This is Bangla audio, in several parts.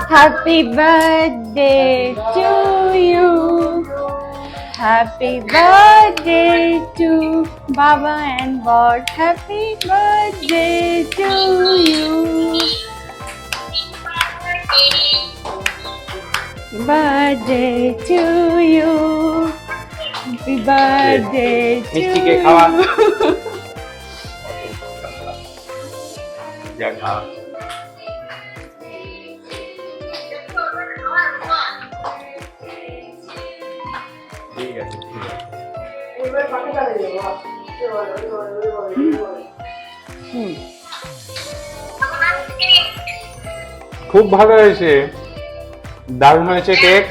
Happy birthday to you. Happy birthday to Baba and God. Happy birthday to you. Birthday to you. Happy birthday to you. খুব ভালো হয়েছে, দারুণ হয়েছে কেক,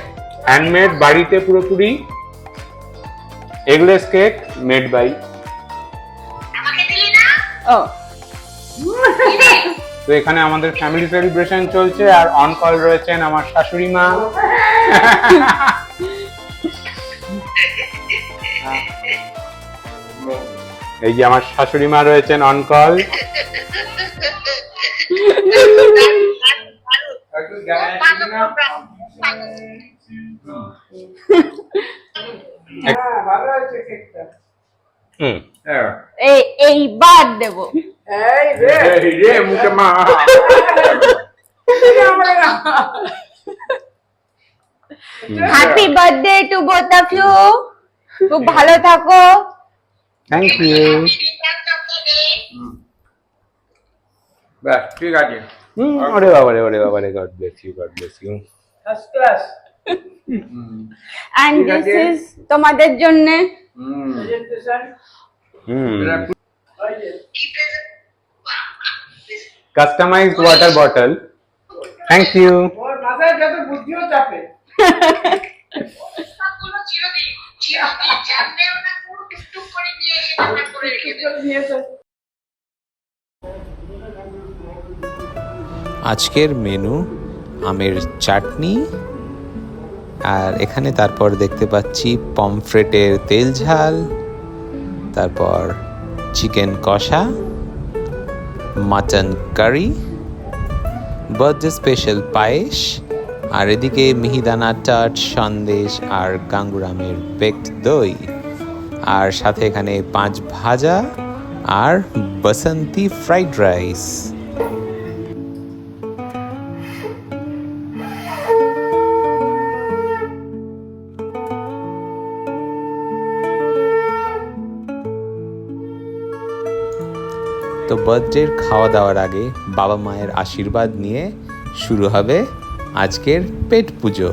হ্যান্ডমেড, বাড়িতে পুরোপুরি এগলেস কেক মেড বাই। তো এখানে আমাদের ফ্যামিলি সেলিব্রেশন চলছে আর অন কল রয়েছেন আমার শাশুড়ি মা। এই যে আমার শাশুড়ি মা রয়েছেন অন কল। এইবার দেবো। Happy birthday to both of you. খুব ভালো থাকো। Thank you. বাহ, ঠিক আছে। ওরে বাবারে, ওরে বাবারে, God bless you, God bless you. First class. And this is তোমাদের জন্য presentation. Customized water bottle. Thank you. ওর মাথায় যত বুদ্ধিও চাপে। আজকের মেনু আমের চাটনি, আর এখানে তারপর দেখতে পাচ্ছি পমফ্রেটের তেল ঝাল, তারপর চিকেন কষা, মাটন কারি, বার্থডে স্পেশাল পায়েস, আর এদিকে মিহিদানা টাট, সন্দেশ আর গাঙ্গুরামের বেকড দই, আর সাথে এখানে 5 ভাজা আর বাসন্তী ফ্রাইড রাইস। তো বার্থডের খাওয়া দাওয়ার আগে বাবা মায়ের আশীর্বাদ নিয়ে শুরু হবে আজকের পেট পুজো।